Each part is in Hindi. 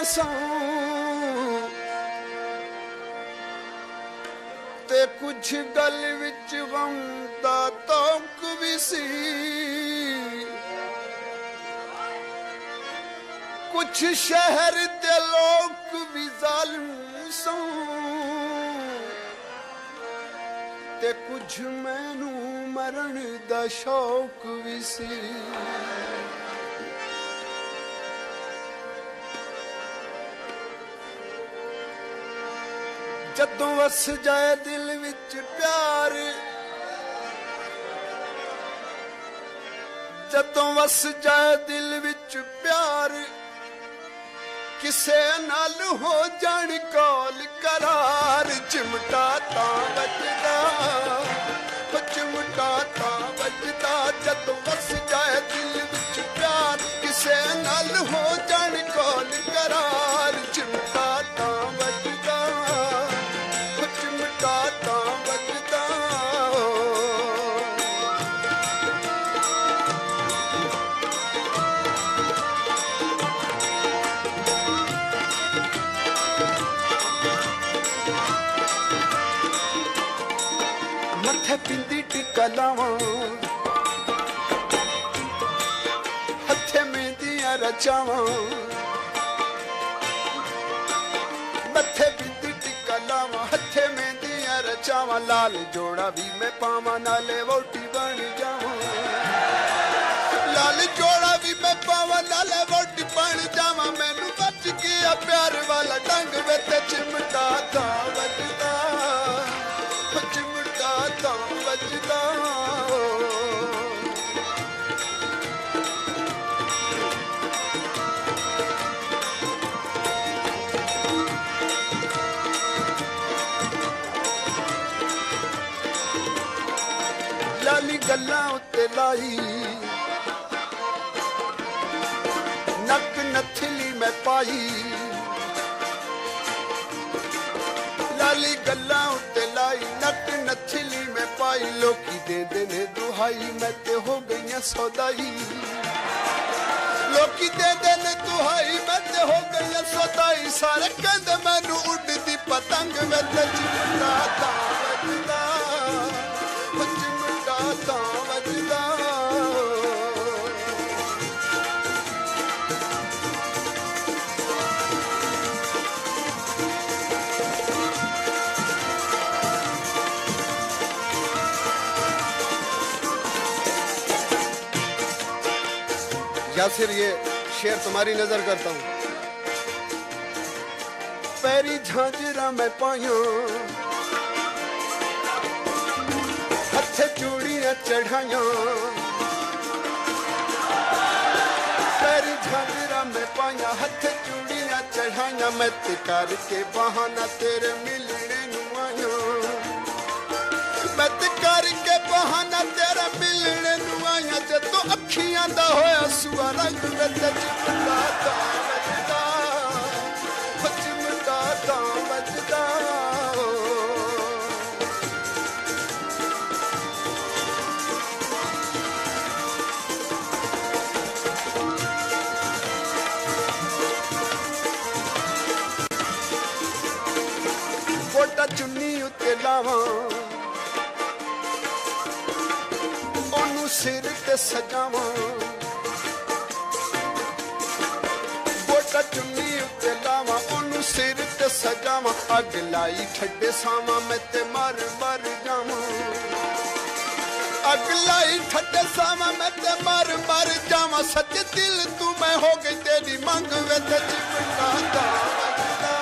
सौ ते कुछ गल विच गम दा तौक भी सी, कुछ शहर ते लोग भी जालिम सौ ते कुछ मैनू मरण दा शौक भी सी। जदों वस जाए दिल विच प्यार, जदों वस जाए दिल विच प्यार, किसे नाल हो जान कौल करार, चिमटा तां बजदा, चिमटा तां बजदा, जदों वस जाए दिल विच प्यार, किसे नाल हो जान कौल करार, चिमटा तां बजदा, चिमटा तां बजदा। मथे पिंदी टिक्का लावां, हथे मेहंदियां रचावां, मथे पिंदी टिक्का लावां, हथे मेहंदियां रचावां, लाल जोड़ा भी मैं पावां, नाले वोटी बन जावां, लाल जोड़ा भी मैं पावां, नाले वोटी बन जावां, मैनू बच गया प्यार वाला ढंग वे ते चिमटा तां बजदा, चिमटा तां बजदा। लाली गल्लां उत्ते लाई, नक नथली मैं पाई, लाली गल्लां उत्ते लाई, नक नथली मैं पाई, लोकी देंदे ने दुहाई, मैं ते हो गईयां सौदाई, लोकी देंदे ने दुहाई, मैं ते हो गईयां सौदाई, सारे कहंदे मैनू उड़दी पतंग, मैं ते चिमटा तां बजदा, चिमटा तां बजदा। यासिर, ये शेर तुम्हारी नजर करता हूं। पैरी झांझरा मैं पाया, हथे चूड़ियां चढ़ाया, पैरी झांझरा मैं पाया, हथे चूड़ियां चढ़ाया, मैं ते करके बहाना तेरे मिलने नूं आया, मैं ते करके बहाना तेरा मिलने नूं आया, जदों अखियां दा होया सुआ रंग, मैं ते चिमटा तां बजदा, चिमटा तां बजदा। गोटा चुन्नी उत्ते लावां, ओनू सिर ते सजावां, गोटा चुन्नी उत्ते लावां, ओनू सिर ते सजावां, अग लाई ठड्डे सावां, मैं ते मर मर जावां, अग लाई ठड्डे सावां, मैं ते मर मर जावां, सच दिल तू मैं हो गई तेरी मंग, वे ते चिमटा तां बजदा,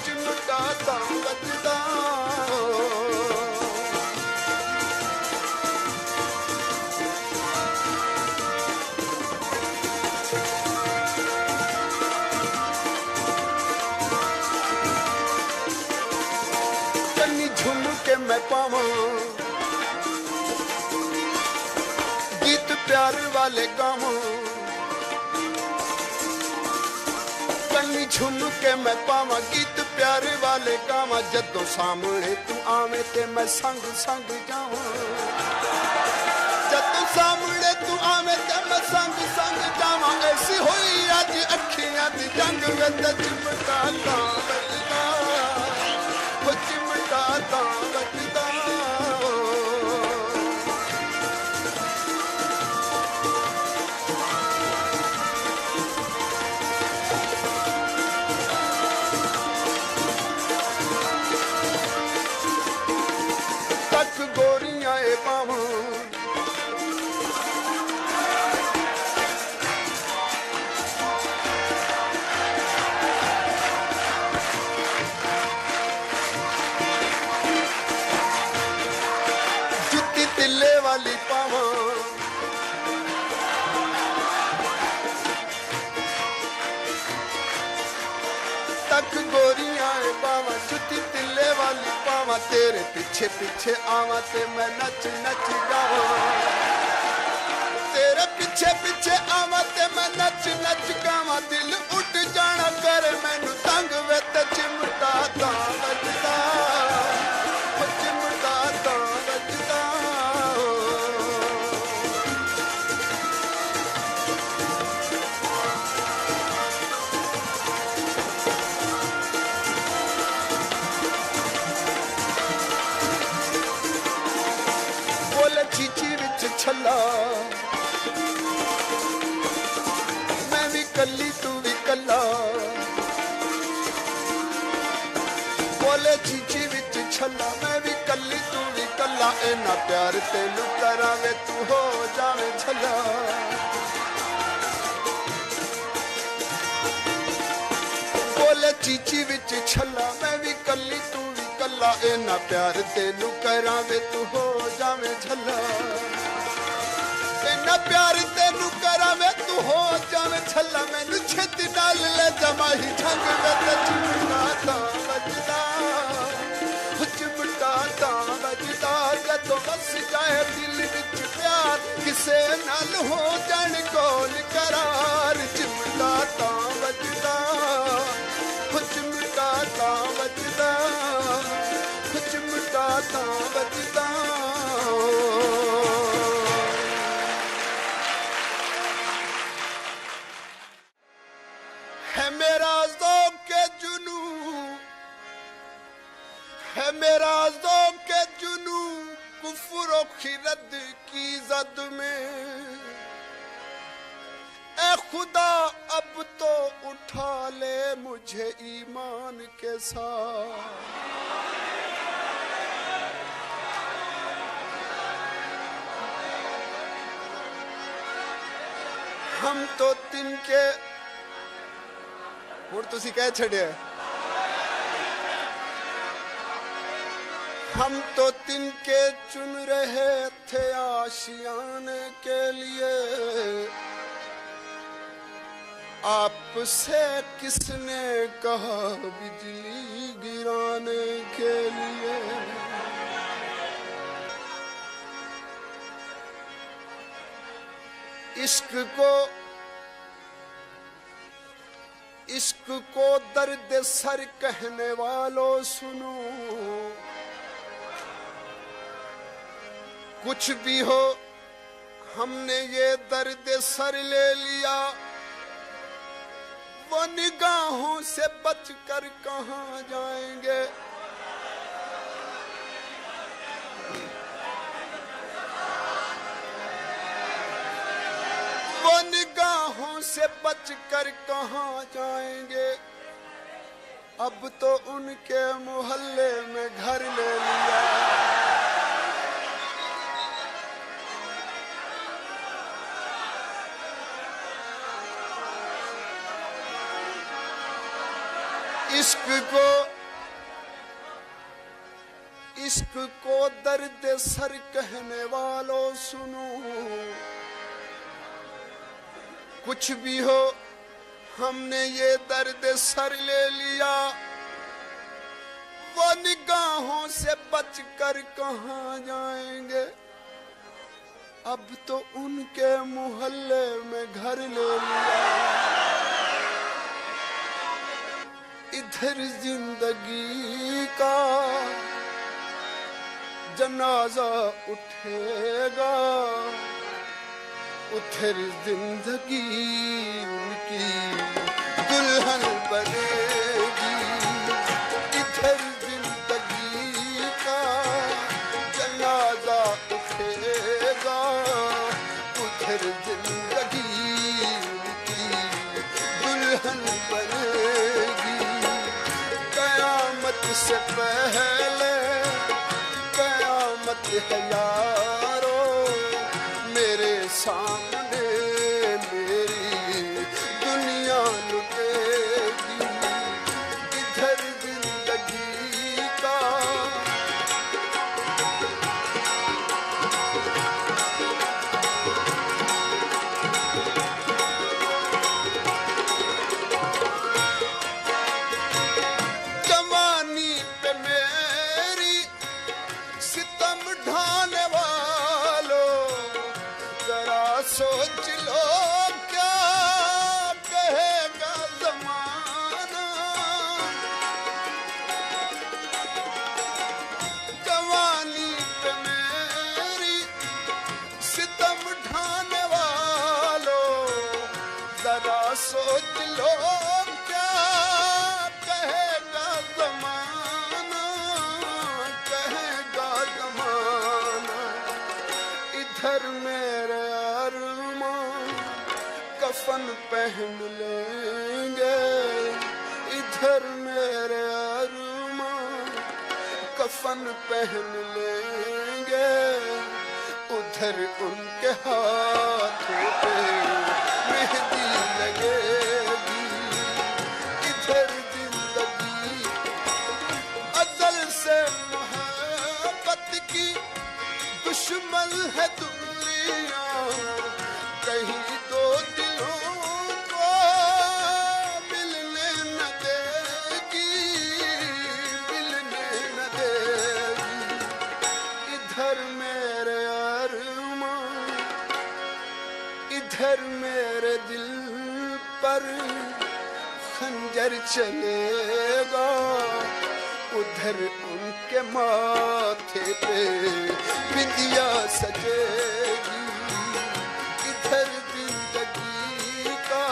चिमटा तां बजदा। झुम के मैं पावां, गीत प्यार वाले गावां, कन्नी झुम के मैं पावां, गीत प्यार वाले गावां, जदों सामने तू आवे ते मैं संग संग जावां, जदों सामने तू आवे ते मैं संग संग जावां, ऐसी होई अज अखियां दी जंग में ते चिमटा तां बजदा हो चिमटा तां बजदा तक गोरियां ए पावां तिल्ले वाली पावा तक गोरियां पावा जुती तिल्ले वाली पावा तेरे पीछे पीछे आवा ते मैं नच नच गावा तेरे पीछे पीछे आवा ते मैं नच नच गावा दिल उठ जाना करे मैनू तंग वे ते चिमटा तां बजदा चिमटा तां बजदा चीची विच छला मैं भी कली तू भी कला बोले चीची विच छला मैं भी कली तू भी कला इना प्यार तेनू करावे तू हो जावे छला बोले चीची विच छला मैं भी कली तू कल्ला इना प्यार तेनू करावे तू हो जावे झला इना प्यार तेनू करावे तू हो जावे झला मैनू छेती नाल ले जमाही झंग में ते चिमटा तां बजदा चिमटा तां बजदा जदों बस जाए दिल विच प्यार किसे नाल हो जाण कोल करार चिमटा तां बजदा चिमटा तां बजदा चिमटा तां बजदा है मेरा ज़ौक़ के जुनू है मेरा ज़ौक़ के जुनू कुफ्र और खिरद की ज़द में ए खुदा अब तो उठा ले मुझे ईमान के साथ हम तो तिनके और तुसी कह छड़े हम तो तिनके चुन रहे थे आशियाने के लिए आपसे किसने कहा बिजली गिराने के लिए इश्क को दर्द सर कहने वालों सुनो कुछ भी हो हमने ये दर्द सर ले लिया वो निगाहों से बचकर कहाँ जाएंगे वो निगाहों से बचकर कहाँ जाएंगे अब तो उनके मोहल्ले में घर ले लिया इश्क को दर्द सर कहने वालों सुनो कुछ भी हो हमने ये दर्द सर ले लिया वो निगाहों से बचकर कहाँ जाएंगे अब तो उनके मोहल्ले में घर ले लिया इधर जिंदगी का जनाजा उठेगा उधर जिंदगी उनकी दुल्हन बनेगी। इधर जिंदगी का जनाजा उठेगा, उधर जिंदगी की दुल्हन बनेगी। कयामत से पहले कयामत है यारो, मेरे सामने मेरी दुनिया लुटेगी। इधर जिंदगी का जवानी पे मेरी सितम ढाने वालों, जरा सोच लो क्या कहेगा ज़माना। जवानी पे मेरी सितम ढाने वालों, जरा सोच लो क्या कहेगा ज़माना, कहेगा ज़माना। इधर मेरे अरमान कफन पहन लेंगे, इधर मेरे अरमान कफन पहन लेंगे, उधर उनके हाथों पे मेहंदी लगेगी। इधर जिंदगी अज़ल से मोहब्बत की दुश्मन है दुनिया, कहीं दो दिलों को मिलने न देगी, मिलने न देगी। इधर मेरे अरमान, इधर मेरे दिल पर खंजर चलेगा, उधर उनके माथे पे बिंदिया सजेगी। इधर जिंदगी का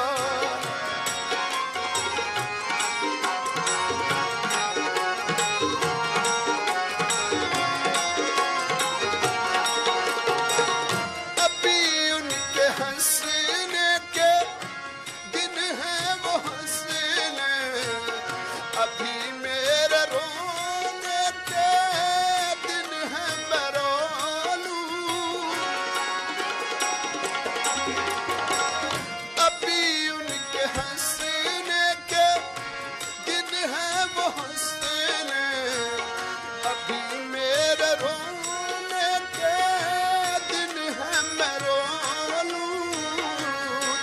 अभी उनके हंसने के दिन हैं वो हंसने, अभी मेरे रोने के दिन हैं मैं रो लूं। अभी उनके हंसने के दिन हैं वो हंसने, अभी मेरे रोने के दिन हैं मैं रो लूं,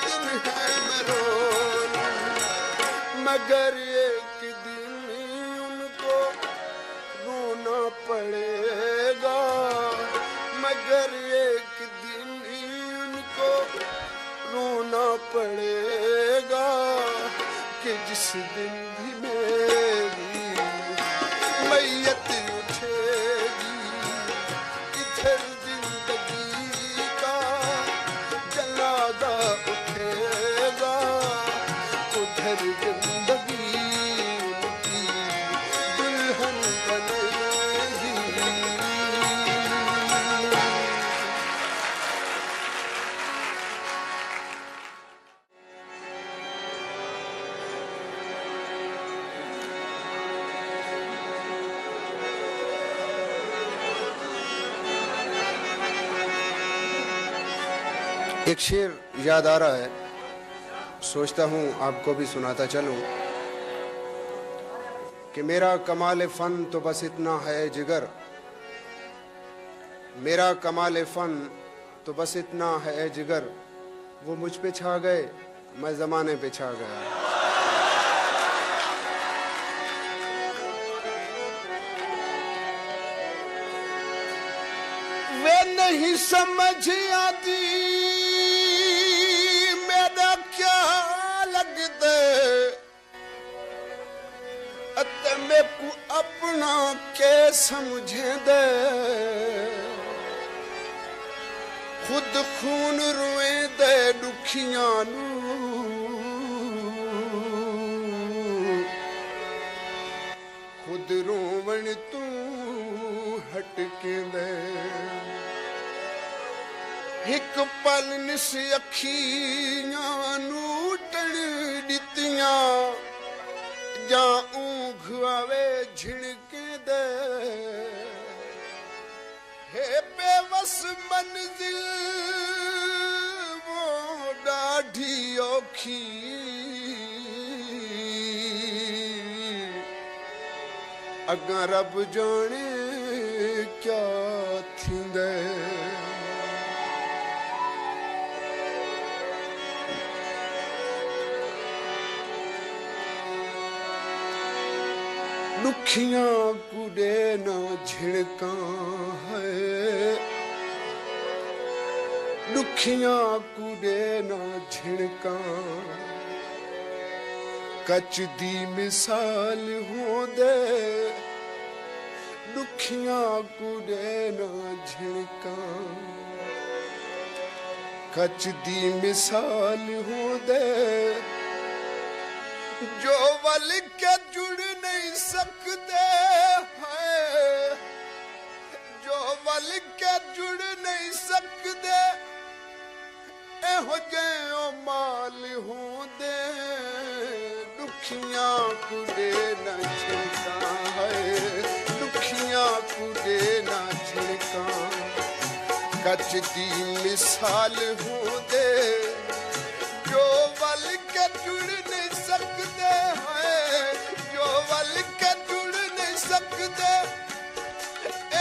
दिन हैं मैं रो लूं। मगर एक दिन उनको रोना पड़ेगा, मगर एक दिन उनको रोना पड़ेगा, कि जिस दिन भी मेरी मैयत उठेगी। इधर जिंदगी का जनाजा उठेगा, उधर जिंदगी उनकी दुल्हन बनेगी। एक शेर याद आ रहा है, सोचता हूँ आपको भी सुनाता चलूं कि मेरा कमाल फन तो बस इतना है जिगर, मेरा कमाल फन तो बस इतना है जिगर, वो मुझ पे छा गए मैं जमाने पे छा गया। वे नहीं समझ आती मेरा क्या लगता, मेरे को अपना के समझे दे, खुद खून रोए दे दुखियां नू, खुद रोवण तू हटकेंदे एक पल निस अखियां नूटन दितियां जा ऊंघ आवे झिड़केंदे हे बेवस मंजिल वो डाढी औखी अगा रब जाने क्या थींदे दुखियां कुड़े ना झिड़का है दुखियां कुड़े ना झिड़का कच दी मिसाल होंदे दुखियां कुड़े ना झिड़का कच दी मिसाल होंदे जो वल के जुड़ नहीं सकते हैं जो वल के जुड़ नहीं सकते एहो जेओ माल होंदे दुखियां कुड़े न झिड़का है दुखियां कुड़े न झिड़का कच दी मिसाल होंदे जो वल के जुड़ नहीं सकते हैं जो वल के जुड़ नहीं सकते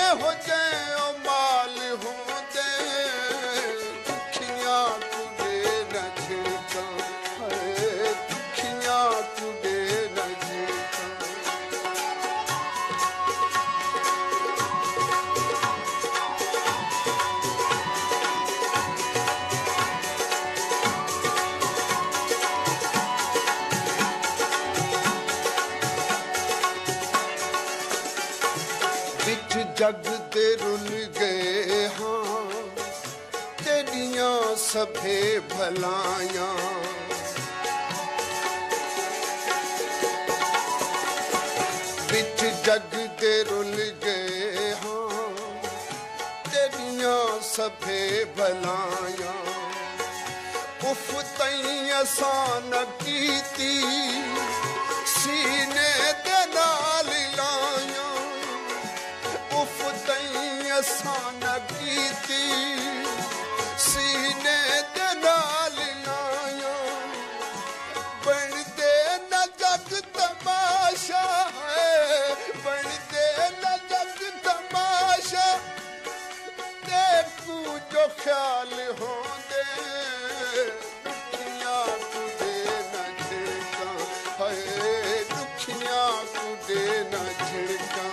एहो जेओ माल होंदे दुखियां कुड़े न झिड़का है दुखियां कुड़े न झिड़का जग दे रुल गए हाँ तेरियां सभे भलायां बिच जग दे रुल गए हाँ तेरियां सभे भलायां उफ तई असान कीती सीने दे नाल लाया उफ तई असान कीती सीने दे नाल लाया बन दे न जग तमाशा है बन दे न जग तमाशा देखू जो ख्याल होंदे दुखियां कुड़े न झिड़का है दुखियां कुड़े न झिड़का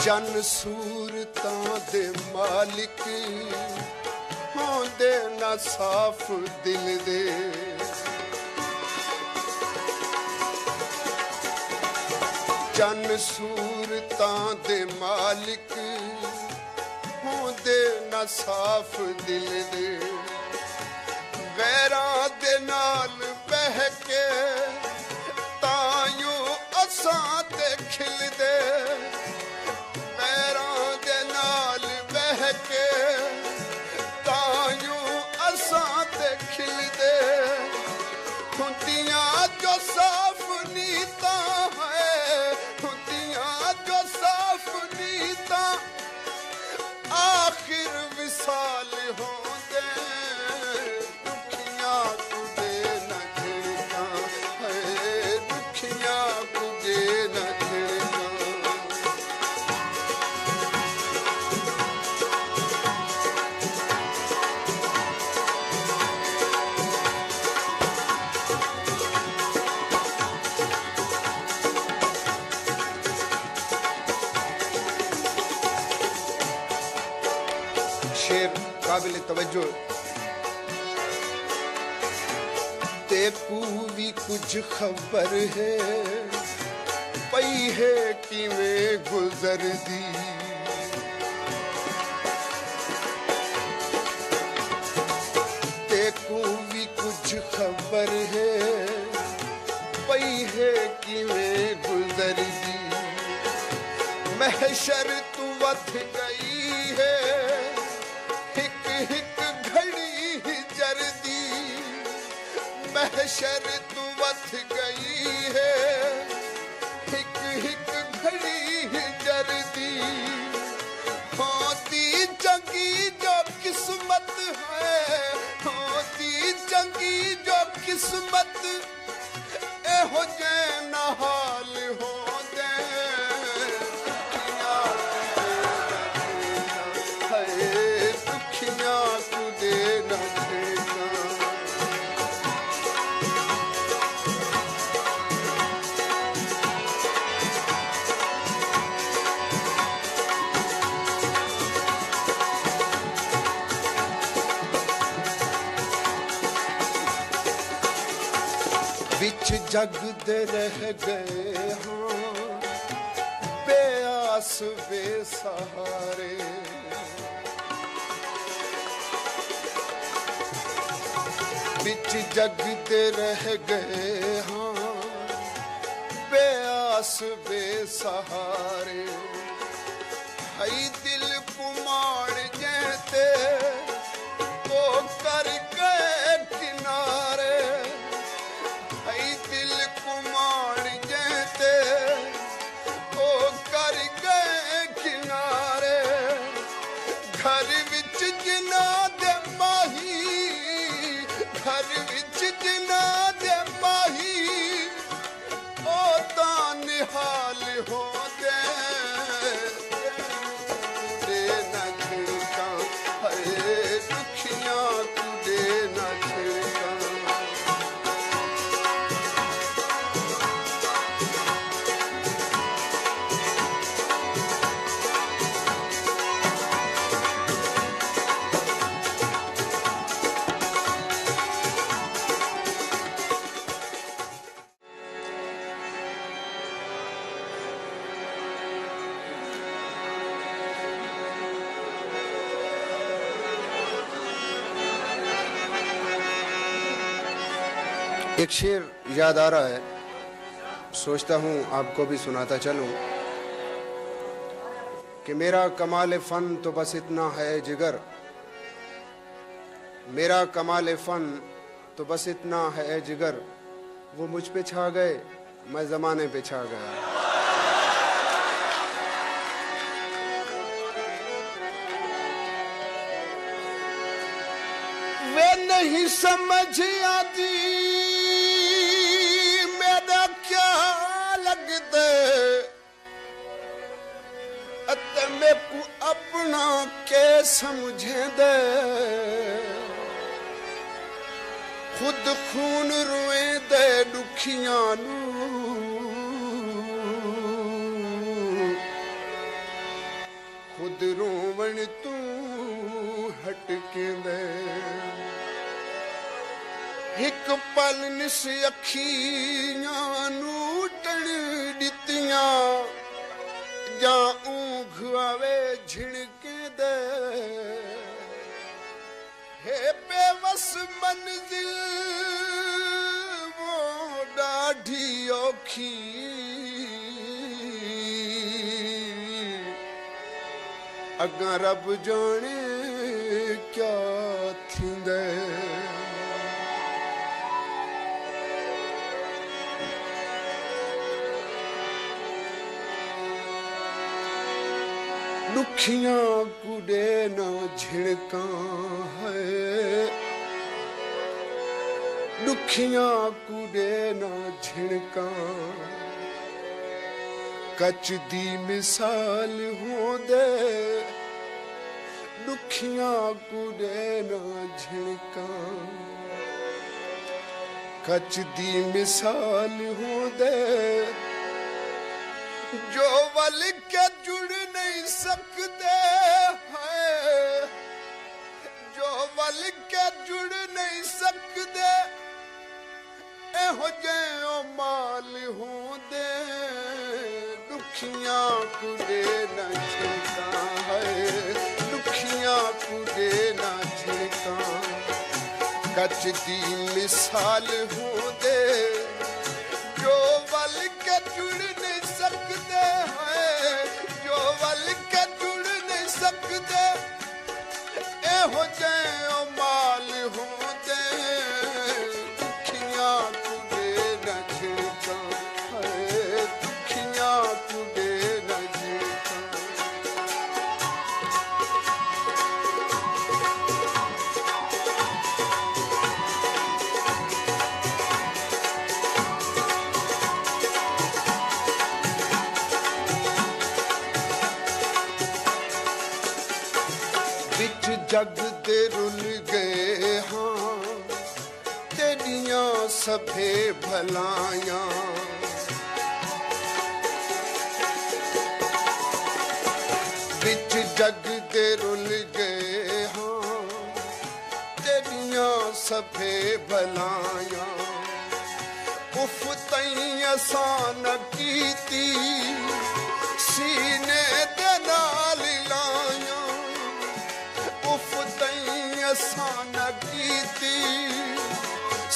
जन सूरतां दे मालिक होंदे ना साफ दिल दे जन सूरतां दे मालिक होंदे ना साफ दिल दे गैरां दे नाल बह के तायूं असां ते खिलदे के तायूं असां ते खिलदे हुंदियां जो साफ नीता है हुंदियां जो साफ नीता आखिर विसाल होंदे दुखियां कुड़े न झिड़का है दुखियां कुड़े न झिड़का शेर काबिल तवज्जो तेकू भी कुछ खबर है पई है किवें गुजर दी तेकू भी कुछ खबर है पई है किवें गुजर दी महशर तू वथ गई है हिक हिक घड़ी जरदी महशर तू वथ गई है हिक हिक घड़ी जरदी होती चंगी जो किस्मत है होती चंगी जो किस्मत एहो जे ना हाल हो बिच जग दे रह गए हाँ बेआस बेसहारे बिच जग दे रह गए हाँ बेआस बेसहारे हई दिल कुमार जैते तो कर गए किनारे दिल कुमार जैते तो कर गए किनारे घर विच जिना दे माही घर विच जिना दे माही ओ तान निहाल हो दे न छिड़का हरे दुखियां तुझे न छिड़का एक शेर याद आ रहा है सोचता हूँ आपको भी सुनाता चलूं कि मेरा कमाल फन तो बस इतना है जिगर मेरा कमाल फन तो बस इतना है जिगर वो मुझ पे छा गए मैं जमाने पे छा गया वे नहीं समझ आती मेरा क्या लगता अते मैं को अपना के समझे दे खुद खून रोए दे दुखियां नू खुद रोवण तू हटके दे एक पल निस अखियां नू टण दितियां जा ऊंघ आवे झिड़के दे हे बेवस मंजिल वो डाढ़ी औखी अगा रब जाने क्या थींदे दुखियां कुड़े ना झिड़का है दुखियां कुड़े ना झिड़का कच दी मिसाल हो दे दुखियां कुड़े ना झिड़का कच दी मिसाल हो दे जो वल के जुड़ नहीं सकते हैं जो वल के जुड़ नहीं सकते हो जयो माल होंदे दुखियां कुड़े न छिड़का है दुखियां कुड़े न छिड़का कच दी मिसाल होंदे जो वल के जुड़ नहीं सकते हैं जो वल के जुड़ नहीं सकते ए हो जयो माल होंदे दुखियां कुड़े न छिड़का है दुखियां कुड़े न छिड़का जग दे रुल गए हाँ तेरियां सभे भलायां बिच जग दे रुल गए हाँ तेरियां सभे भलायां उफ तई असान कीती सीने दे नाल लायां उफ तई असान कीती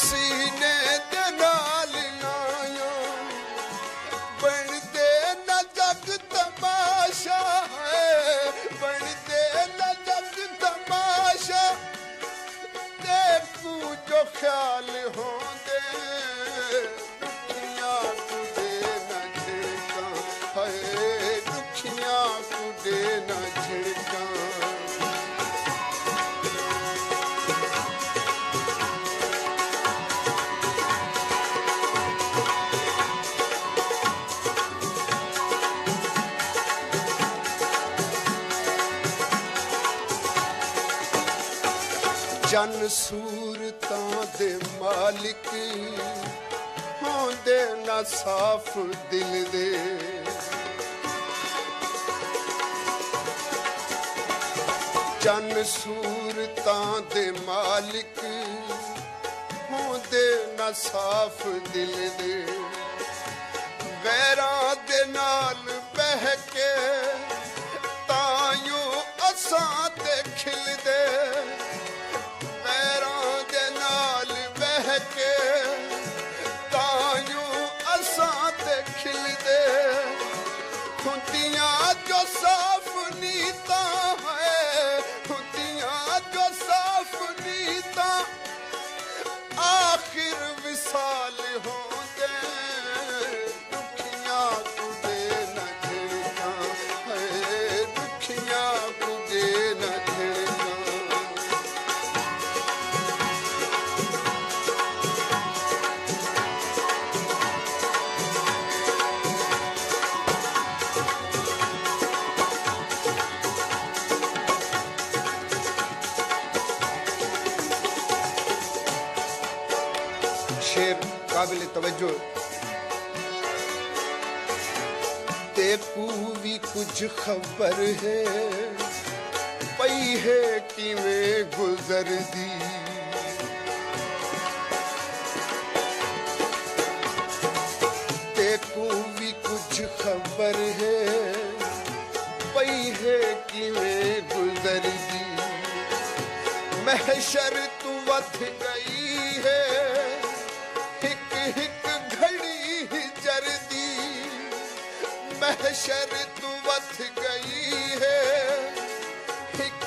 सीने दे नाल लाया बन दे न जग तमाशा है बन दे न जग तमाशा देखू जो ख्याल होंदे दुखियां कुड़े न छिड़का है दुखियां कुड़े न छिड़का जन सूरतां दे मालिक होंदे ना साफ दिल दे जन सूरतां दे मालिक होंदे ना साफ दिल दे गैरां दे नाल बह के तायूं असां ते खिलदे खिलदे खुदियां जो साफ नीता है खुदियां जो साफ नीता आखिर विसाल होंदे दुखियां कुड़े न छिड़का है दुखियां कुड़े न छिड़का शेर काबिल तवज्जो तेकू भी कुछ खबर है पई है किवें गुजर दी तेकू भी कुछ खबर है पई है किवें गुजर दी महशर तू वथ गई है हिक घड़ी जरदी महशर तू वथ गई है हिक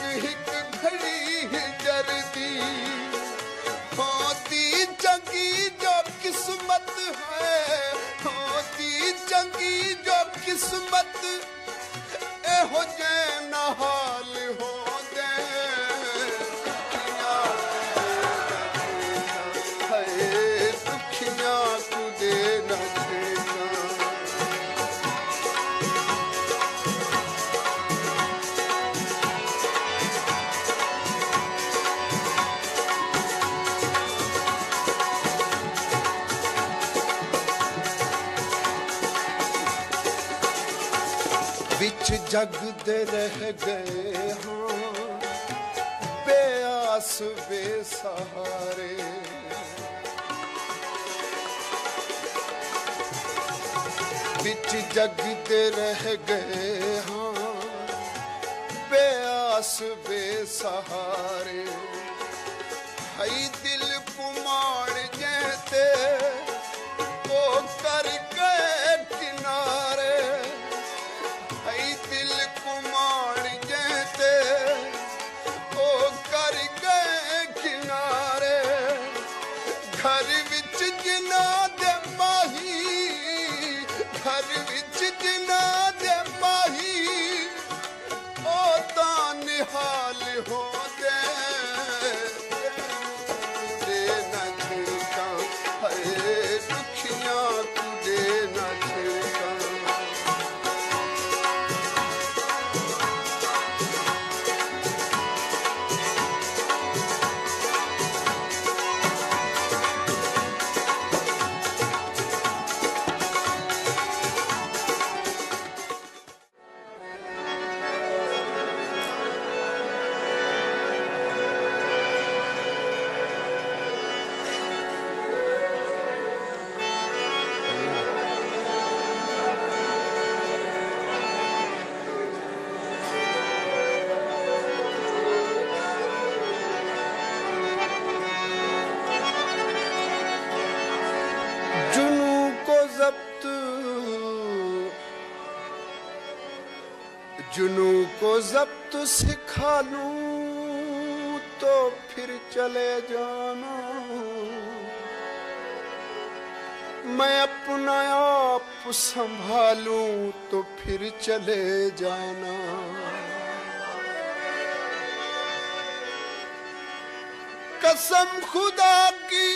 घड़ी जरदी होती चंगी जो किस्मत है होती चंगी जो किस्मत ए हो जाए ना हाल हो बिच जग दे रह गए हाँ बेआस बेसहारे बिच जगते रह गए हाँ बेआस बेसहारे हई दिल कुमार जैते वो कर गए किनारे हई दिल कुमार जैते वो कर गए किनारे घर विच जिना दे माही घर विच जिना दे माही ओ तां निहाल हो दे न छिड़का है दुखियां तुझे न छिड़का जुनू को जब्त सिखा लूं तो फिर चले जाना मैं अपना आप संभालूं तो फिर चले जाना कसम खुदा की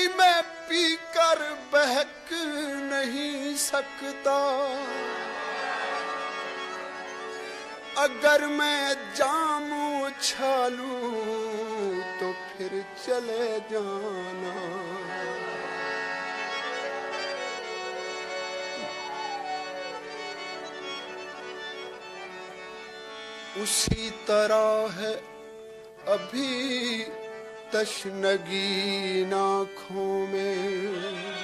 मैं पीकर बहक नहीं सकता अगर मैं जाम उछालूं तो फिर चले जाना उसी तरह है अभी तशनगी आँखों में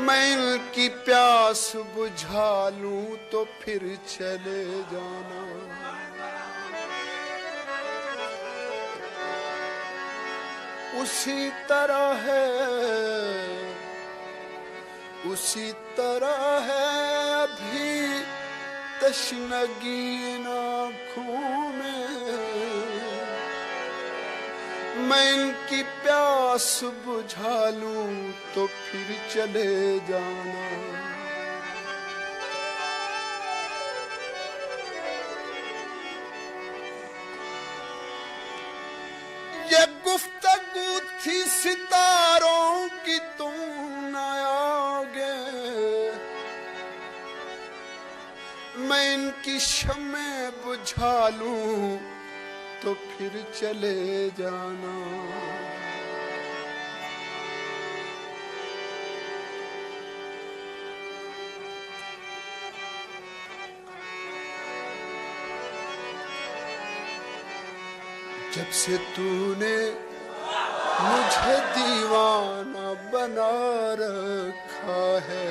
मैं इनकी प्यास बुझा लूं तो फिर चले जाना उसी तरह है अभी तशनगी आँखों में मैं इनकी प्यास बुझा लूं तो फिर चले जाना ये गुफ्तगू थी सितारों की तुम न आओगे मैं इनकी शम्में बुझा लूं तो फिर चले जाना जब से तूने मुझे दीवाना बना रखा है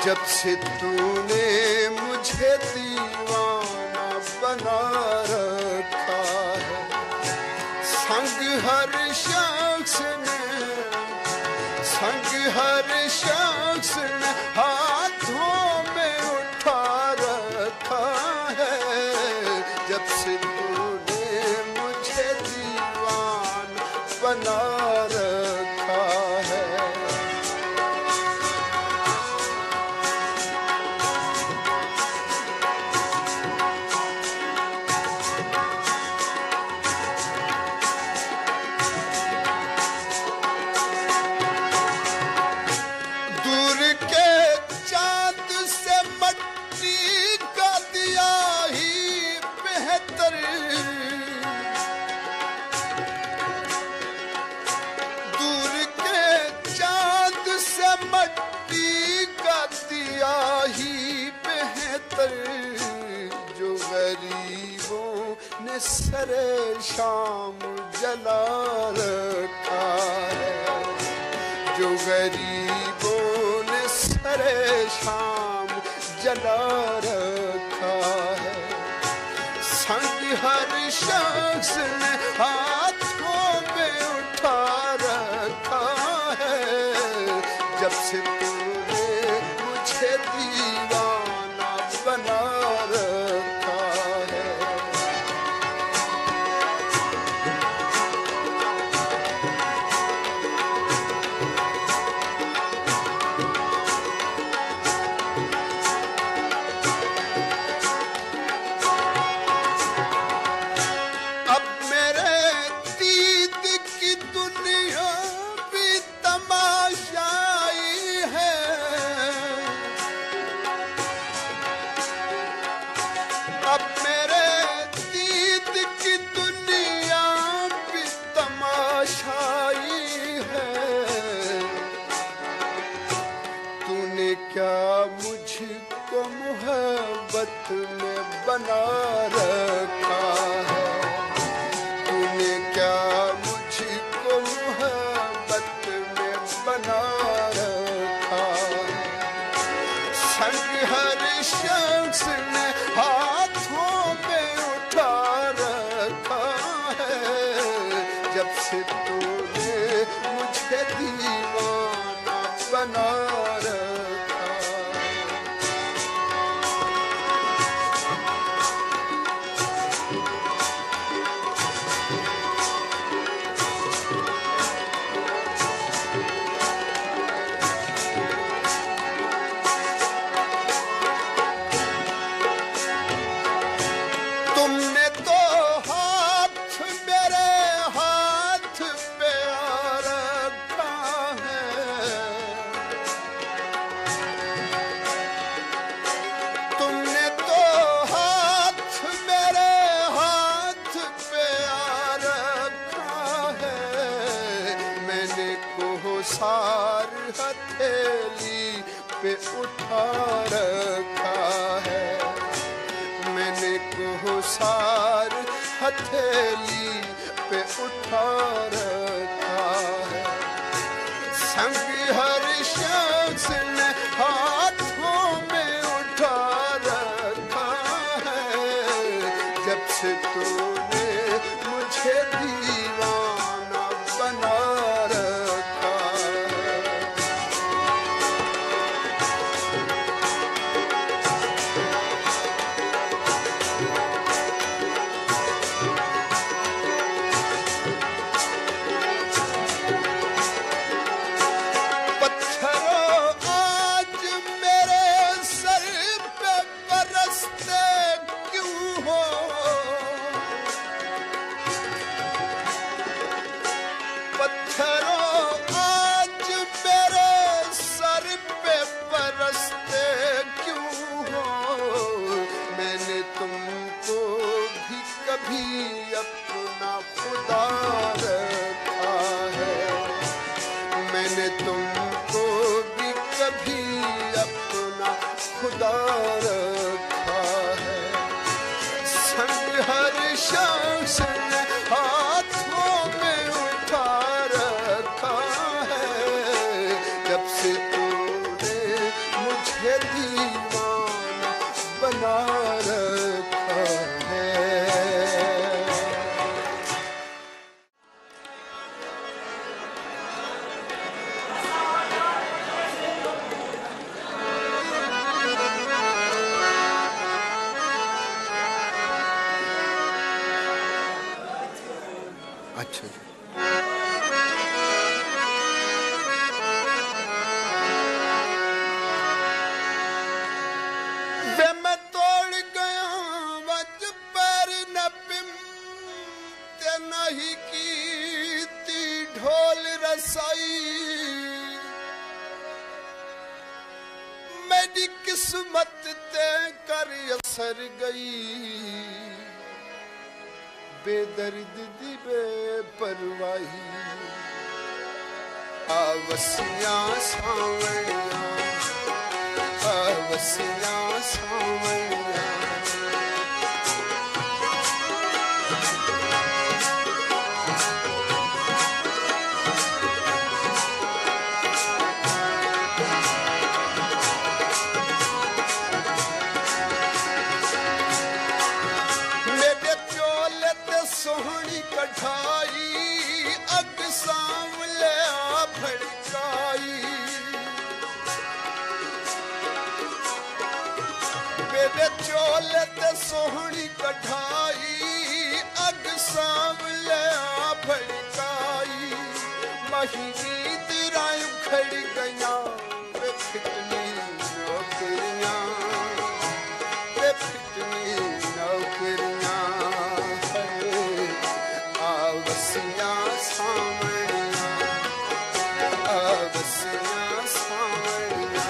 जब से तूने मुझे दीवाना बना रखा है संग हर शख्स ने हाथों में उठा रखा है जब से तूने मुझे दीवाना बना रखा है ने सरे शाम जला रखा है, जो गरीबों ने सरे शाम जला रखा है। संग हर शख्स ने हाथों में उठा रखा है, जब से तूने मुझे दीवाना बना रखा है। अब मेरे दीद की दुनिया भी तमाशाई है, अब मेरे दीद की दुनिया भी तमाशाई है। तूने क्या मुझको मोहब्बत में बना रखा है, तूने क्या मुझको मोहब्बत में बना रखा है। संग हर शख्स ने हाथों में उठा रखा है, जब से तूने मुझे दीवाना बना रखा है। तुमने तो हाथ मेरे हाथ पे रखा है, तुमने तो हाथ मेरे हाथ पे रखा है। मैंने कोहसार हथेली पे उठा रखा है, मैंने कोहसार हथेली पे उठा रखा है। संग हर शख्स ने हाथों में उठा रखा है, जब से तूने मुझे दीवाना बना रखा है। पत्थरों आज मेरे सर पे बरसते क्यों हो, पत्थरों आज मेरे सर पे बरसते क्यों हो। मैंने तुमको भी कभी अपना खुदा रखा है, मैंने तुमको भी कभी अपना खुदा रखा है। संग हर शख्स ने हाथों में उठा रखा है, जब से तूने मुझे दीवाना बना रखा है। अच्छा जी। वे मैं तोड़ गया वज पर न पिमते नहीं कीती ढोल रसाई। मेरी किस्मत ते कर असर गई, बेदर्द दी बेपरवाही। आवसियां सावैया, आवसियां सावैया, मेरे चोले ते सोहनी कढ़ाई अग सांवले भड़काई मही नींद राय खड़ गया वे फिटनी नौकरियां वे फिटनी नौकरियां आवसियां सावणियां आवसियां सावणियां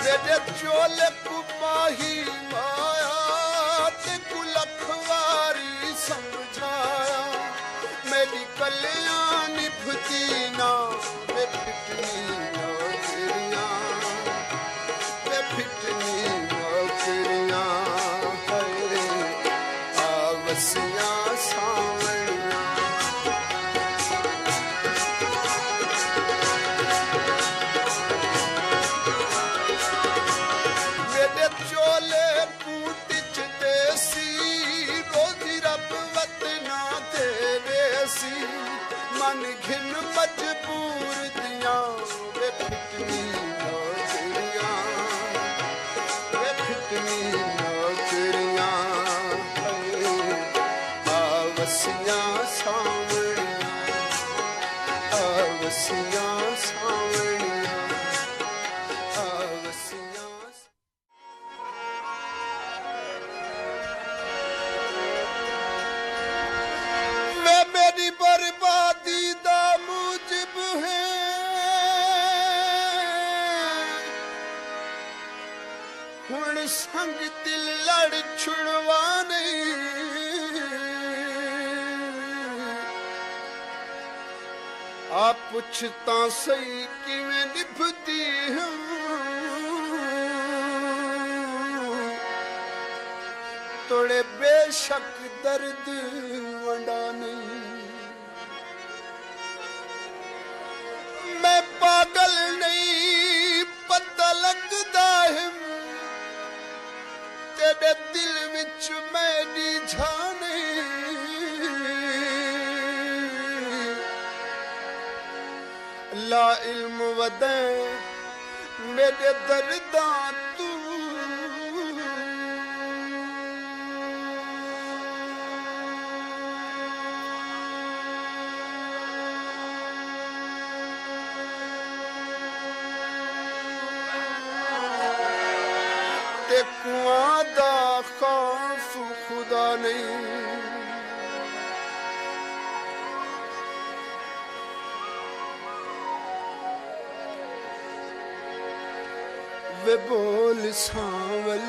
मेरे चोले कुमाही माया ते कुलखवारी समझाया मेरी कल्याण भुती ना वे फिटनी नौकरियां वे फिटनी नौकरियां आवसियां सावणियां मन घिन मजबूर दियां वे फिटनी नौकरियां वे फिटनी नौकरियां आवसियां सावणियां आवसियां सावणियां आवसियां मैं मेरी बर्बादी दा मूजिब है हुण संग दिल लड़ छुड़वाने आप पुछता सही किवें निभदी हूं तोड़े बेशक दर्द वंडा नहीं मैं पागल नहीं पता लगदा है तेरे दिल विच मेरी जाने ला इल्म वदे मेरे दर्दा तू ते कुआं दा खौफ खुदा नहीं वे बोल सांवल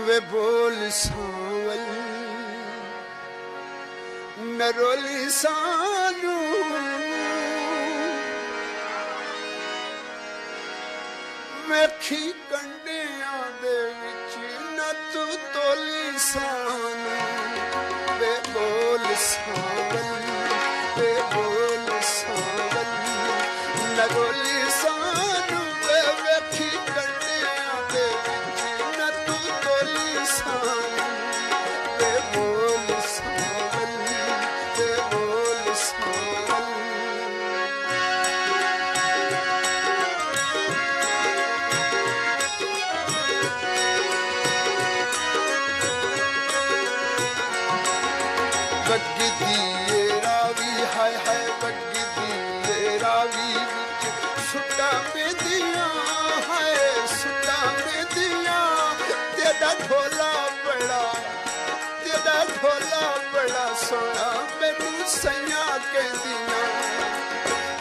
वे बोल सांवल नरोली सानू वेखी कंडियां दे विच न तू तोली सानू वे बोल सांवल वे बोल सांवल नरोली सानू वे वेखी कंडियां दे विच न तू तोली सानू वे बोल सांवल वे बोल सांवल बग्गी दिए रावी हाय हाय बग्गी दिए रावी विच सुट्टा में दिया हाय सुट्टा में दिया तेरा ढोला बड़ा सोना मैनू सैया कहदियां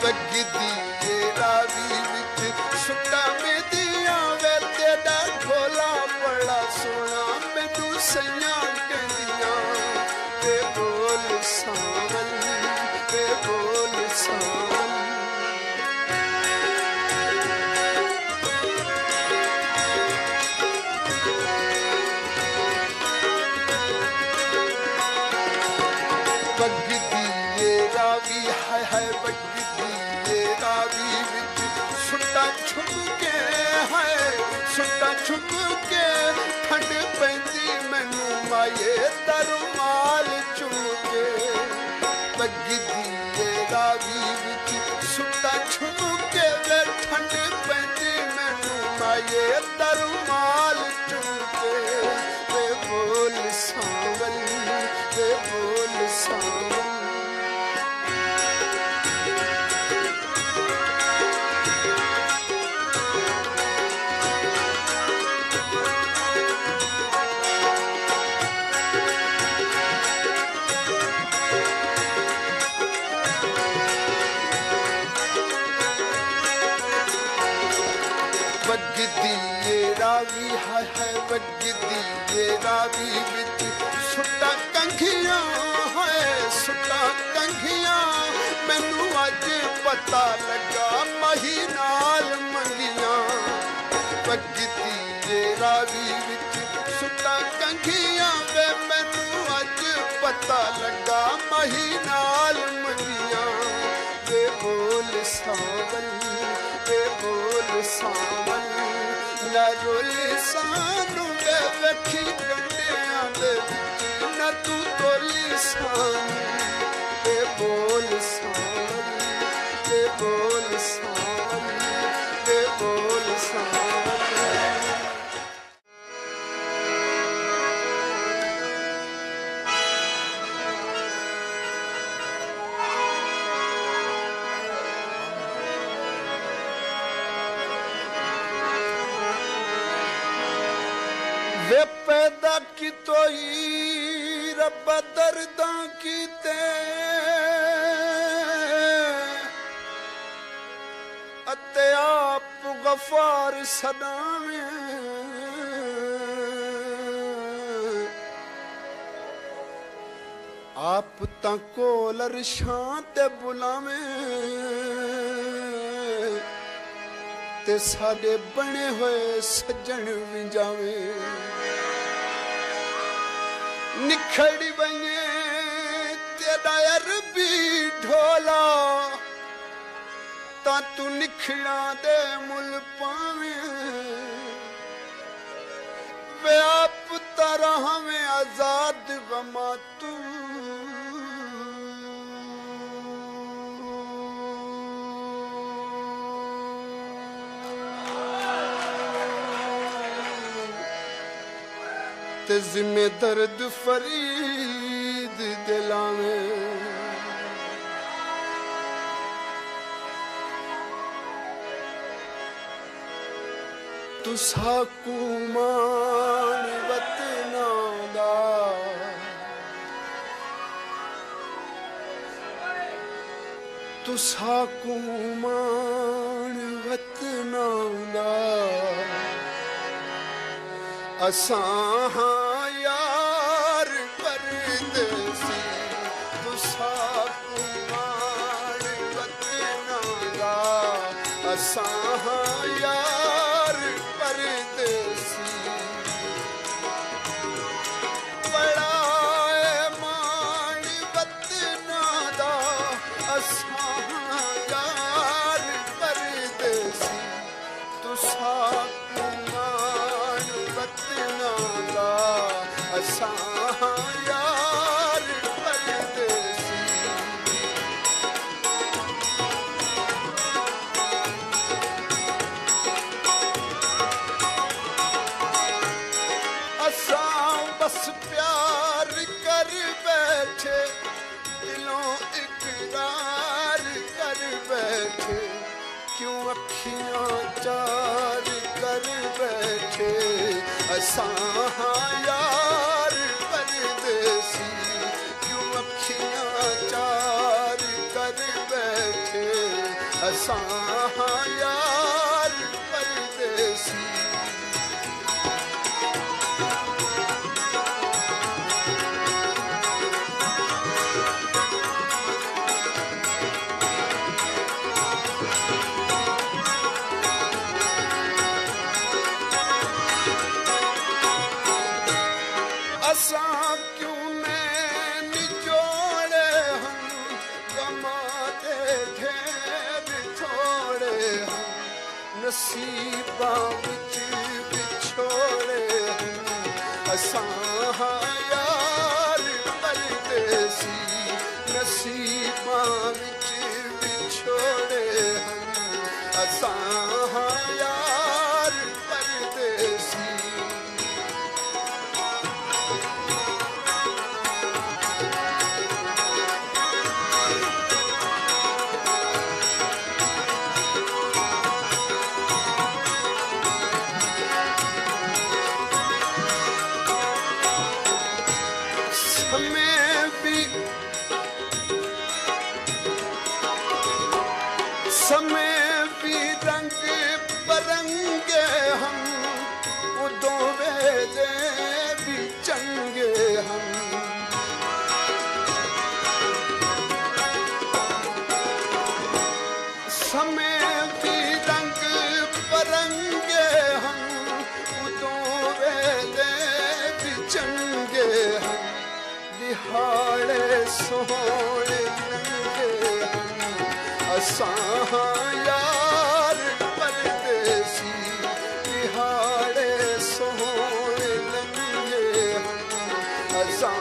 बग्गी दिए रावी विच सुट्टा में दिया वे तेरा ढोला बड़ा सोना मैनू सैया कहदियां वे बोल सांवल वे बोल सांवल सुटा छुप के ठंड पैंदी मैनू माए दरमाल चुम के बग्गी दिए रावी विच सुटा छुप के वे ठंड पैंदी मैनू माए दरमाल चुम के वे बोल सांवल वे बोल सांवल रावी है वगदी ये रावी विच सुटा कंघियां है सुटा कंघियां मैनू अज पता लगा मही नाल मंगियां वगदी ये रावी विच सुटा कंघियां वे मैनू अज पता लगा मही नाल मंगियां वे बोल सांवल वे बोल सांवल ना रोली सानू वे वखी गंढियां दे विच ना तू तोली सानू वे बोल सांवल वे बोल सांवल वे बोल सांवल वे पैदा की तो ही रब दर्दा की ते अते आप गफार सदावे आप ताको लरशां ते बुलावे ते साडे बने होए सज्जन विंजावे निखड़ी बने तेरा अरबी ढोला ता तू निखड़ा दे मुल पावे वे आप तारा हमें आजाद गमा तू जिम्मे दर्द फरीद दिलावे तुसा कुमान वतना दा तुसा कुमान वतना दा असां यार परदेसी तुसा कुमार वतना दा असां यार परदेसी बड़ा मान वतना दा असां यार परदेसी तुसा यार परदेसी असां बस प्यार कर बैठे दिलों इकरार कर बैठे क्यों अखियां चार कर बैठे असां यार परदेसी क्यों अखियां चार कर बैठे असां यार परदेसी असां क्यों नैन जोड़े हम गमा दे ढेर छोड़ असां यार परदेसी नसीबां विच विछोड़े हन असां यार परदेसी समय भी रंग बरंगे हम उदों वेले भी चंगे हम समय भी रंग बरंगे हम उदों वेले भी चंगे हम दिहाड़े सोहणे रंगे हम असां यार परदेसी दिहाड़े सोहणे लंघे हम असां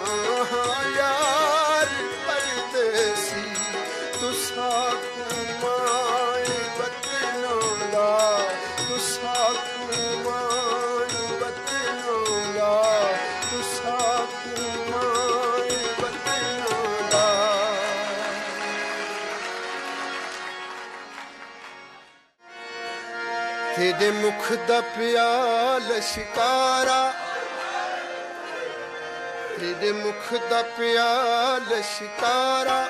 यार परदेसी तुसां कुमाई वतनों तुसां कुमाई वतनों तुसां कुमाई वतनों तेरे मुख दा प्याल शिकारा तेरे मुख दा प्याल शिकारा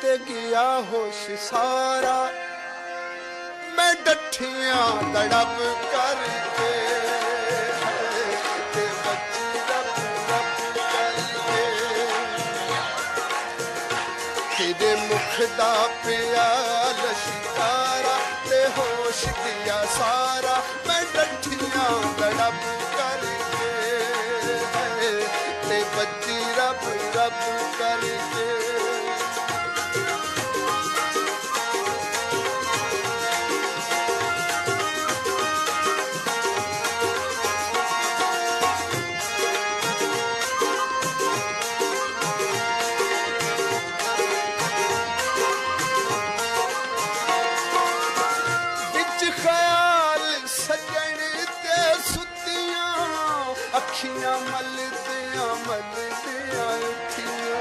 ते गया होश सारा मैं डठियां तड़प करके ते बच्ची रब रब करके तेरे मुख दा प्याल शिकारा ते होश दिया सारा मैं डठियां तड़प करके ते बच्ची रब रब करके अखियां मलदियां मलदियां उठियां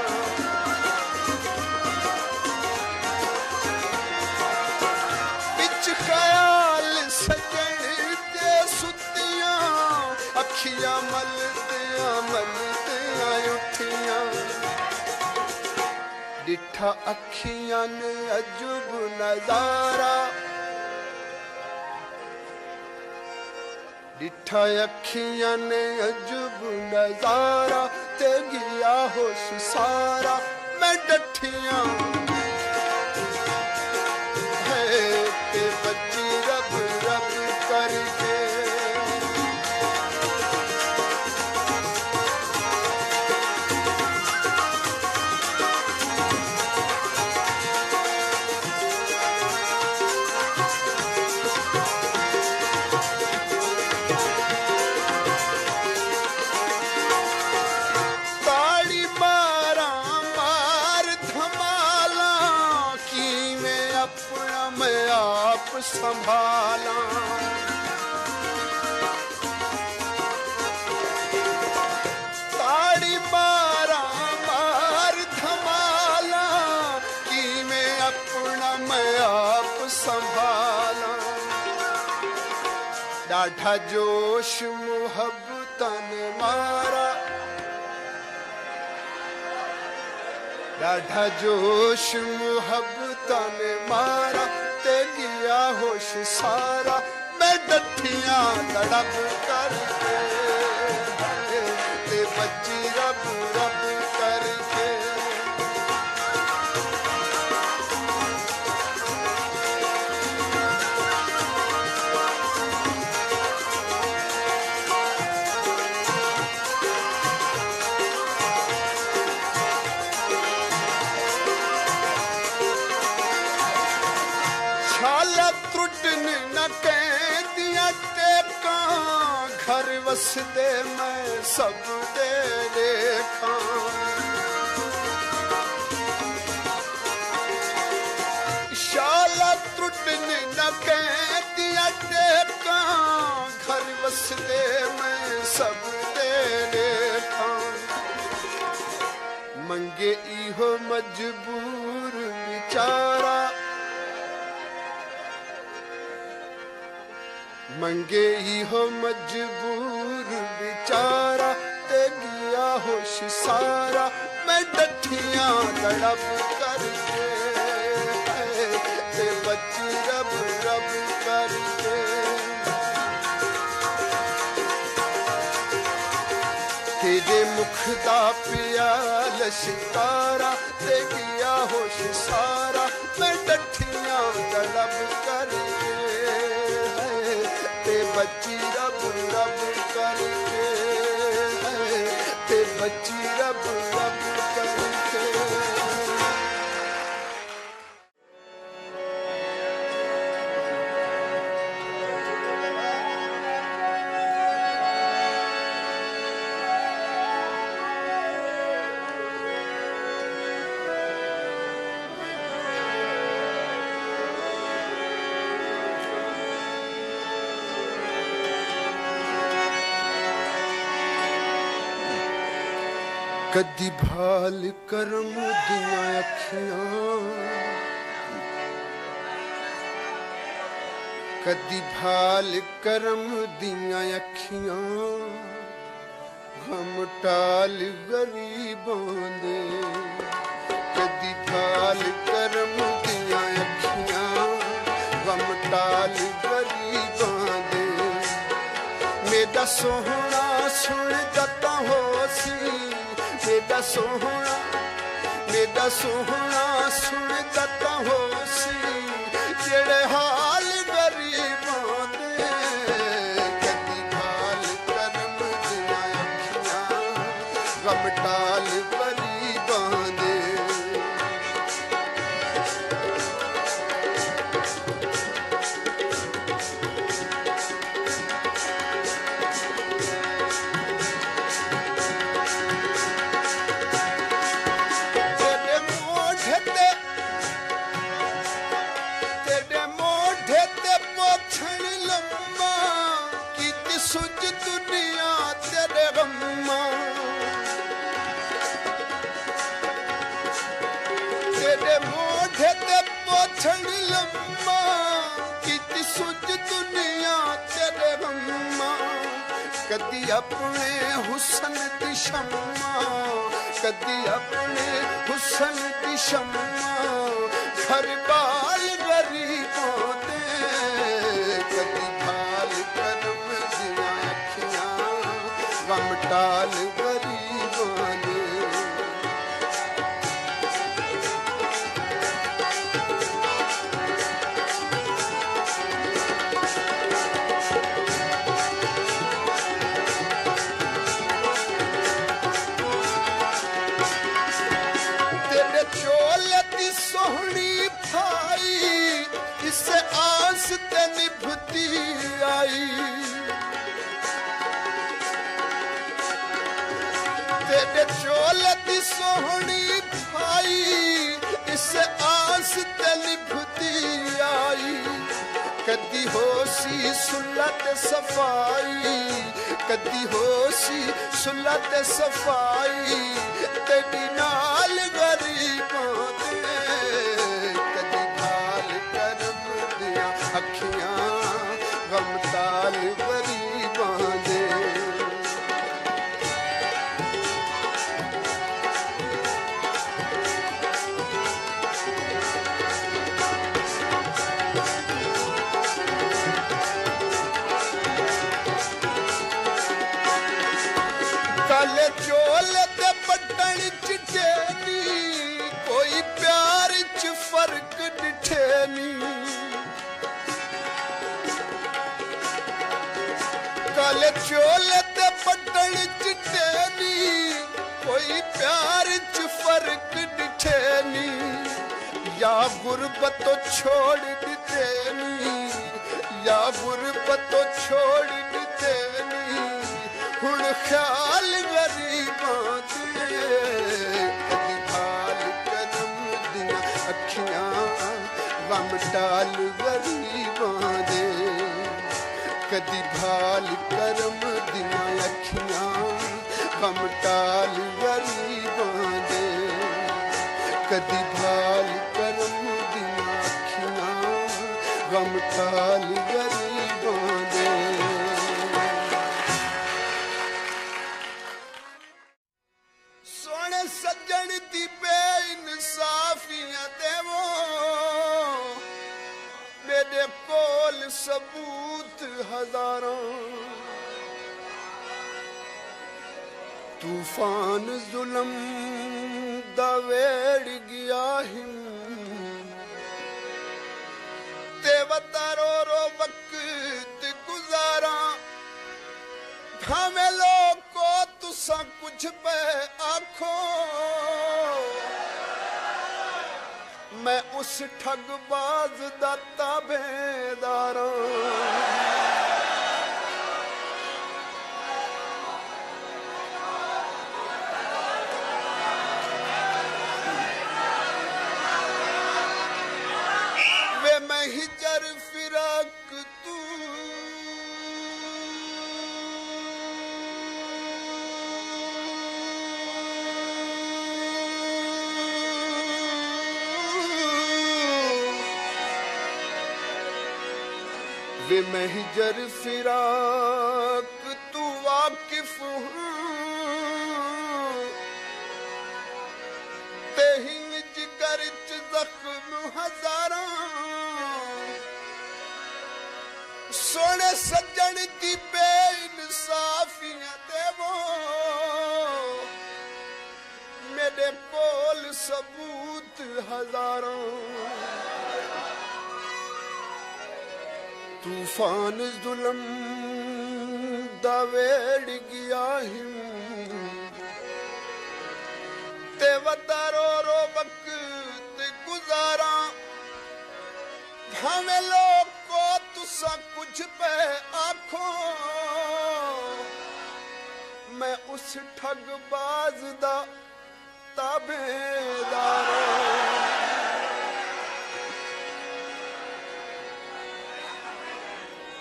बिच ख्याल सजन ते सुतियां अखियां मलदियां मलदियां उठियां डिठा अखियां ने अजब नजारा डिठा अखियां ने अजब नजारा ते गया होश सारा मैं डठियां है ते बच्ची रब रब करके संभाला ताड़ी बारा मार धमाला कि मैं अपना मैं आप संभाला डाढ़ा जोश मुहब्बतन मारा डाढ़ा जोश मुहब्बतन मारा ते गया होश सारा मैं डठियां तड़प करके ते बच्ची रब रब करके छाला त्रुटन न कह दिया टेका घर वसदे मैं सब दे लेखा शाला त्रुटने न कहतिया टेका घर वसदे मैं सब दे लेखा मंगे इहो मजबूर बेचारा मंगे इहो मजबूर बेचारा ते गया होश सारा मैं डठियां तड़प करके ते बच्ची रब रब करके तेरे मुख दा प्याल शिकारा ते गया होश सारा मैं डठियां तड़प करके ते बच्ची रब रब करके ते बच्ची रब रब करके कदी भाल करम दियां अखियां कदी भाल करम दियां अखियां गम टाल गरीबां दे कदी भाल करम दियां अखियां गम टाल गरीबां दे मेरा सोहना सुन दता होसी मेरा सोहना सुन दता होसी जेड़े हाल गरीबां दे कदी भाल करम दियां अखियां गम टाल गरीबां दे सुज दुनिया तेरे गम्मा तेरे मोढे ते पोछण लम्मा की सुज दुनिया तेरे गम्मा कदी अपने हुसन दी शम्मा कदी अपने हुसन दी शम्मा घर बाल गरीबों दे कदी भाल करम गम टाल गरीबां दे तेरे चोले दी सोहनी भाई इसे आस ते निभती आई तेरे चोले दी सोहनी भाई इस आस ते निभती आई कदी होसी सुलत सफाई कदी होसी सुलत सफाई तेरी नाल गरीबां दे कदी भाल करम दियां अखियां गम टाल गरीबां दे काले चोले ते बटन चिट्टे नी कोई प्यार च फर्क डिठे नी काले चोले ते बटन चिट्टे नी कोई प्यार च फर्क डिठे नी या गुरबत छोड़ दिते नी या गुरबत छोड़ दिते नी ख्याल गरीबां दे कदी भाल करम दियां अखियां गम टाल गरीबां दे कदी भाल करम दियां अखियां गम टाल गरीबां दे कदी भाल करम दियां अखियां गम टाल गरीबां दे। सोने सज्जन दी बेइंसाफियां देवो मेरे कोल सबूत हजारां तूफान जुल्म दा वेड़ गया हिम ते वतारो रो वक्त गुजारा भावे लोग को तुसा कुछ पे आखो मैं उस ठगबाज दा ताबेदार वे मैं हिजर फिराक तू वे मैं हिजर फिराक तू वाकिफ ते हिंग जिगर च जख्म हजारा सोने सज्जन दी बेइंसाफियां देवो मेरे कोल सबूत हजारों तूफान जुल्म दा वेड़ गया हिम ते वतारो रो वक्त गुजारा भावे लोग को तुसा कुछ पे आखो मैं उस ठगबाज दा ताबेदार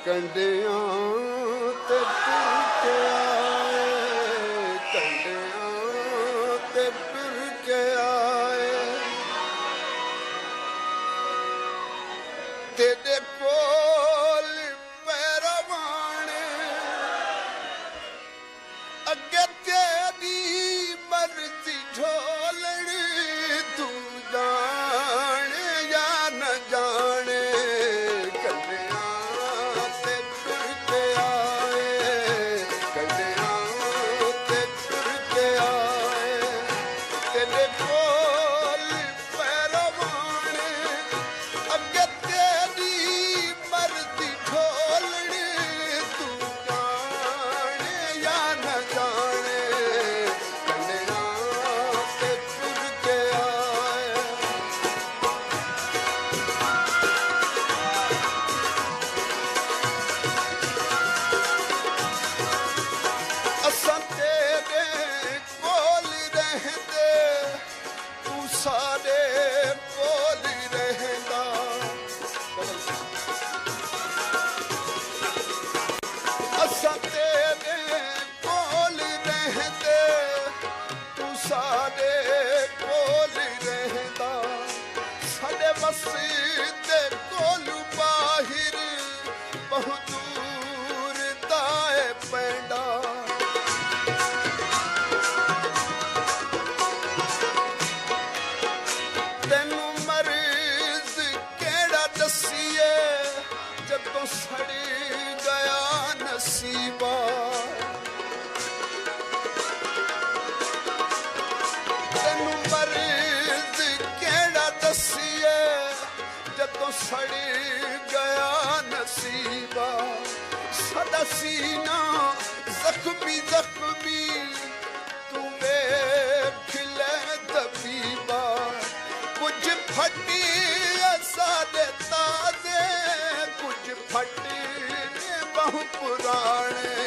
कंडियां ते टुर के आए कंडियां ते टुर के आए तेरे कोल पैरवाने अगे तेरी मर्जी झोलनी तू जाने या न जाने सीना जख्मी जख्मी तुम्हें खिले तबीबा कुछ फटी सादे ताजे कुछ फटी बहु पुराने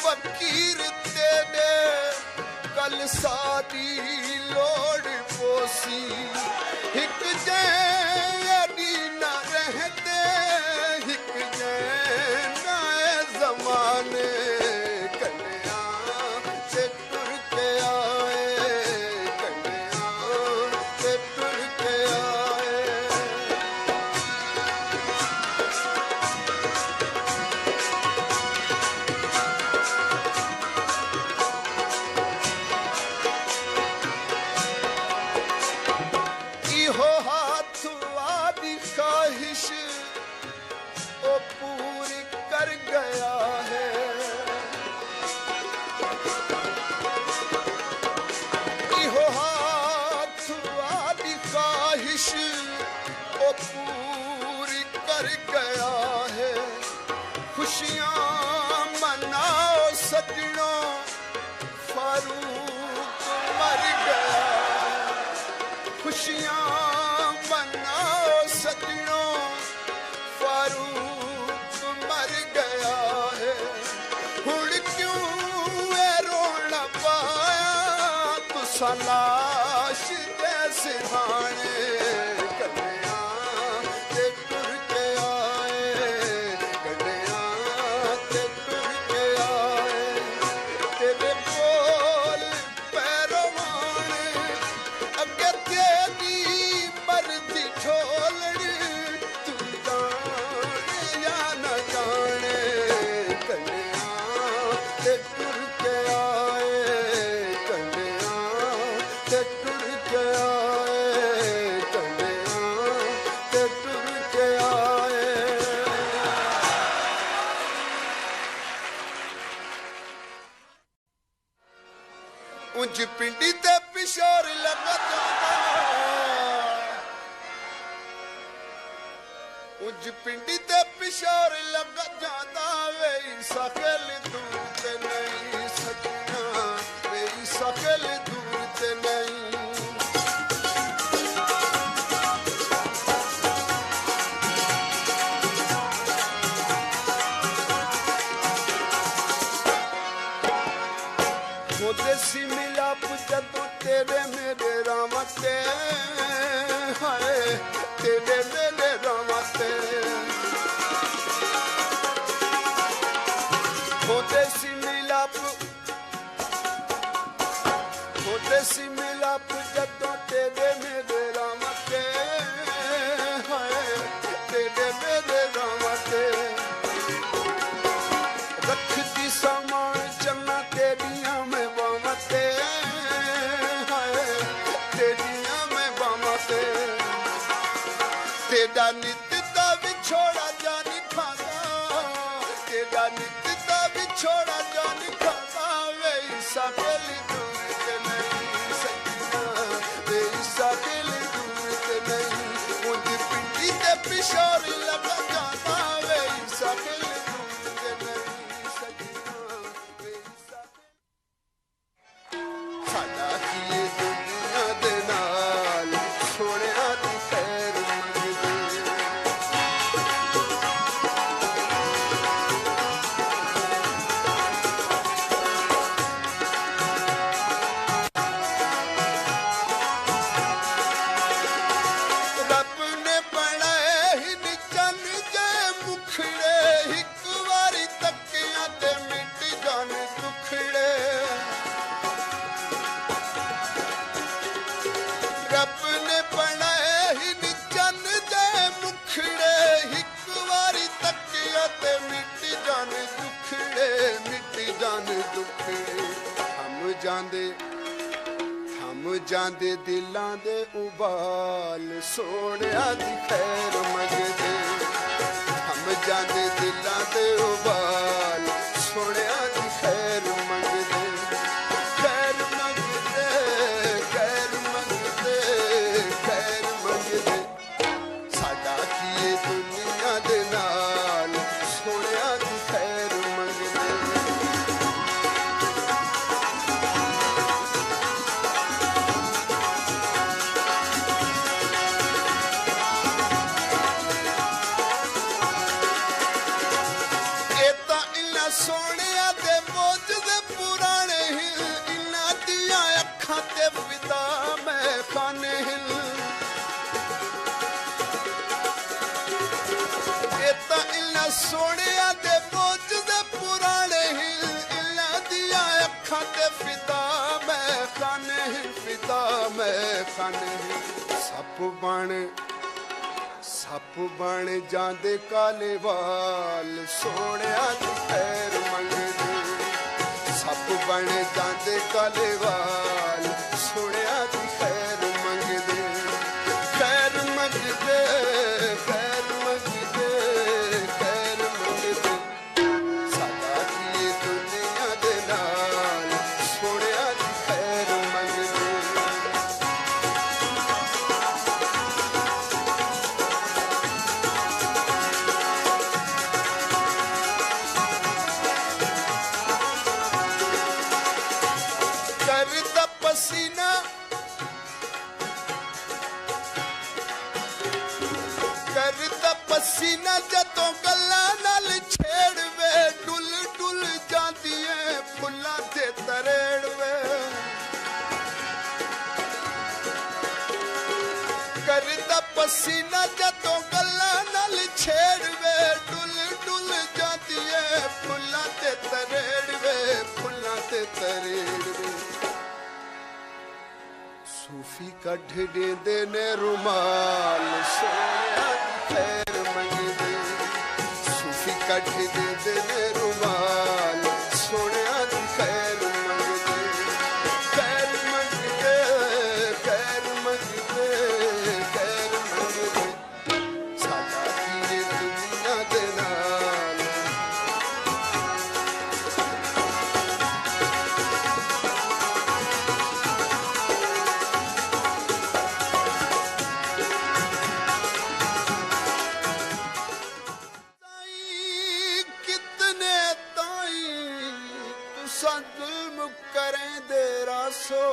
फकीर तेरे कल सारी लोड़ पोसी हिक जैनी न रहते हिक जैना जमाने कन्या से टुर के आए कन्या से टुर के आए इहो हाथ वाली ख्वाहिश ओ पूरी कर गया है इहो हाथ वाली ख्वाहिश ओ पूरी कर गया है खुशियां मनाओ सजनों फारूक मर गया खुशियां मनाओ सजनों फारूक मर गया है हुण क्यों है रोना पाया तुसा लाश दे सिरहाने कन्या ते टुर के आए कन्या ते टुर के आए तेरे बोल पैरवान अगे तेरी मर्जी छोलड़ तू जाने या न जाने कन्या ते टुर के आए कन्या ते टुर के आए कन्या ते टुर के आए उंज पिंडी ते पिशोर लगा जाना उंज पिंडी ते पिशोर लगा जाता वे सकल दूर ते नहीं सजना वे सकल दूर ते नहीं मोदे सी मिलाप जदों तेरे मेरे रामते हाय तेरे मेरे रामते मोदे सी मिलाप जदों तेरे मेरे रामते हाय तेरे मेरे रामते रख दी सामान चलना तेरिया में बामते हाय तेरिया में बामते तेरा नित दा विछोड़ा जानी खाना तेरा नित दा विछोड़ा जानी खाना वे सकल दूर ते नहीं सजना वे सकल दूर ते नहीं उंज पिंडी ते पिशोर लगा जाता वे सकल दूर ते नहीं सजना वे साडा की दुनिया दे नाल सोहणिया दी खैर मंगदे रब ने बनाए ही नी चन जे मुखड़े हिक वारी तकिया ते मिट जान दुखड़े रब ने बनाए ही नी चन जे मुखड़े हिक वारी तकिया ते मिट जान दुखड़े हम जांदे दिलां दे उबाल सोहणिया दी खैर मंगदे हम जांदे दिलां दे उबाल सोहणिया दी खैर मंगदे खैर मंगदे खैर मंगदे खैर मंगदे साडा की दुनिया दे नाल सोहणिया दी खैर मंगदे सोहणिया दे मोद कन सप बन जांदे काले वाल सोहणिया दी खैर मंगदे सप बन जांदे काले वाल सोहणिया दी खैर मंगदे खैर मंगदे खैर मंगदे खैर मंगदे साडा की दुनिया दे नाल सोहणिया दी खैर मंगदे पसीना जदों गल्लां नाल छेड़वे डुल डुल जांदी ऐ फुल्लां ते तरेड़वे करदा पसीना जदों गल्लां नाल छेड़वे डुल डुल जांदी ऐ फुल्लां ते तरेड़वे फुल्लां ते तरेड़वे सूफी कढ देंदे ने रुमाल सोहणिया दी खैर मंगदे सूफी कढ देंदे ने रुमाल सोहणिया दी खैर मंगदे खैर मंगदे खैर मंगदे खैर मंगदे साडा की दुनिया दे नाल जुल्म करें दे रासो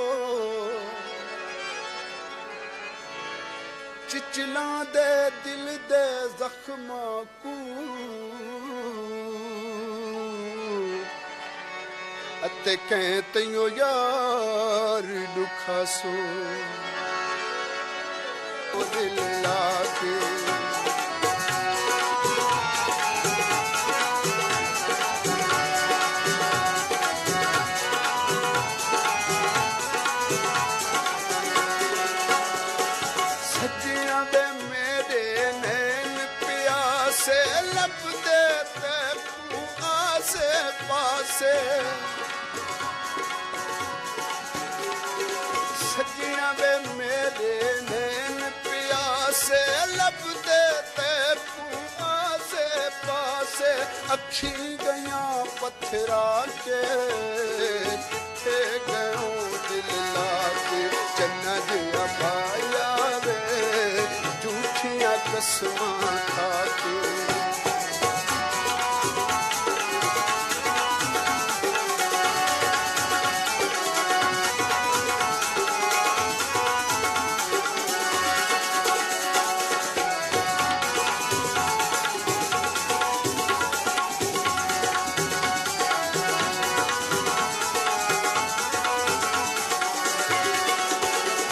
चिचला दे दिल दे जख्मा को अते कहें तैयो यार दुखासो ओ दिल लाके लपदे ते आसे पासे सजिया वे मेरे नैन प्यासे लपदे ते आसे पासे अखी गया पत्थरा के थे गयो दिल लाके चन्ना दिया पाया वे झूठियां कसमां खाके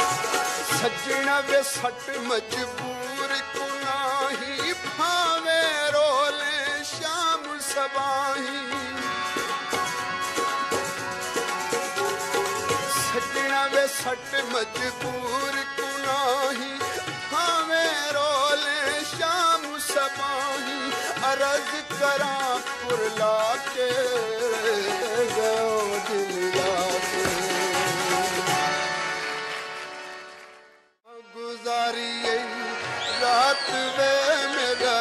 सजना वे सट मजबूर को नाही भावे रोले शाम सबाही सजना वे सट मजबूर को नाही भावे रोले शाम सबाही अर्ज करा पुरला के गयो दिल लाके गुजारी रात वे मेरा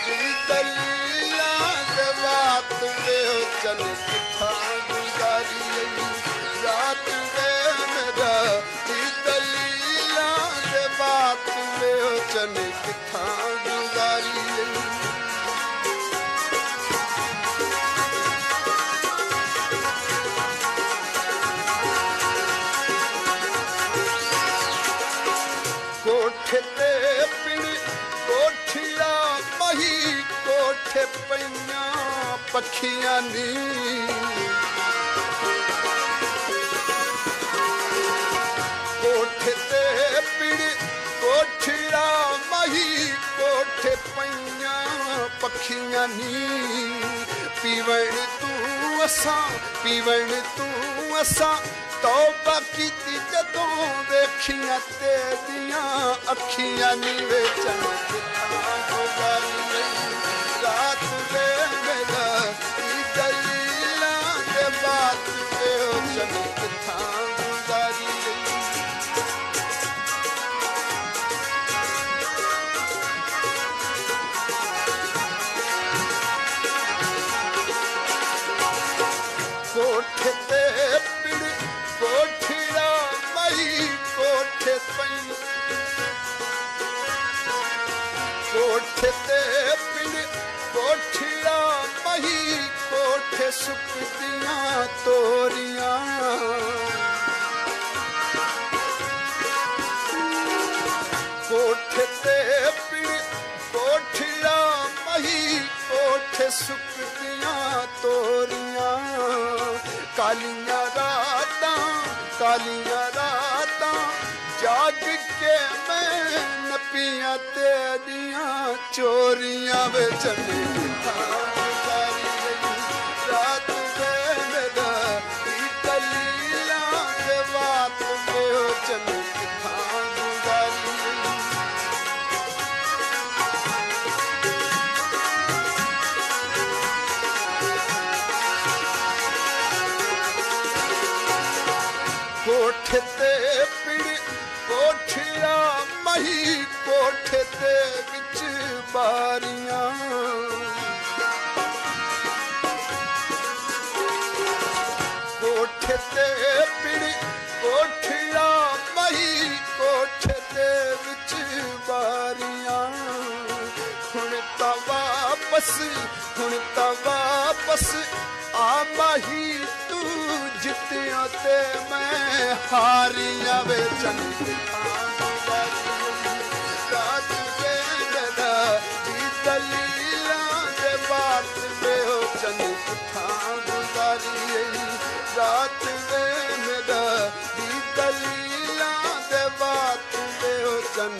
दिल दलीला के बात वे चल किथा गुजारी रात वे मेरा दिल दलीला के बात वे चल किथा गुजारी कोठे ते पिण कोठिया मही कोठे पईया पखियां नी कोठे ते पिण कोठिया मही कोठे पईया पखियां नी पीवण तू असा तौबा कीती जदों वेखियां तेरियां अखियां नी वेचन किथां गुजारी रात वे मेरा की दलीलां दे बात वे जन किथां गुजारी कोठे ते पिड़ कोठिया मई कोठे पई कोठे ते पिड़ कोठिया मई कोठे सुकदियां तोरियां कोठे ते पिड़ कोठिया मई कोठे सुकदियां तोरियां कालियां रातां जाग के मैं नपियां तेरियां चोरियां वे चले रात वे मेरा की दलीलां दे बात वे चले किथां गुजारी कोठे ते पिड़ कोठिया मही कोठे ते विच बारियां कोठे ते पिड़ कोठिया मही कोठे ते विच बारियां हुण ता वापस आ मही तू जितिया ते मैं हारियां वे चन रात वे मेरा की दलीलां दे बात वे हो चन किथां गुजारी रात वे मेरा की दलीलां दे बात वे हो चन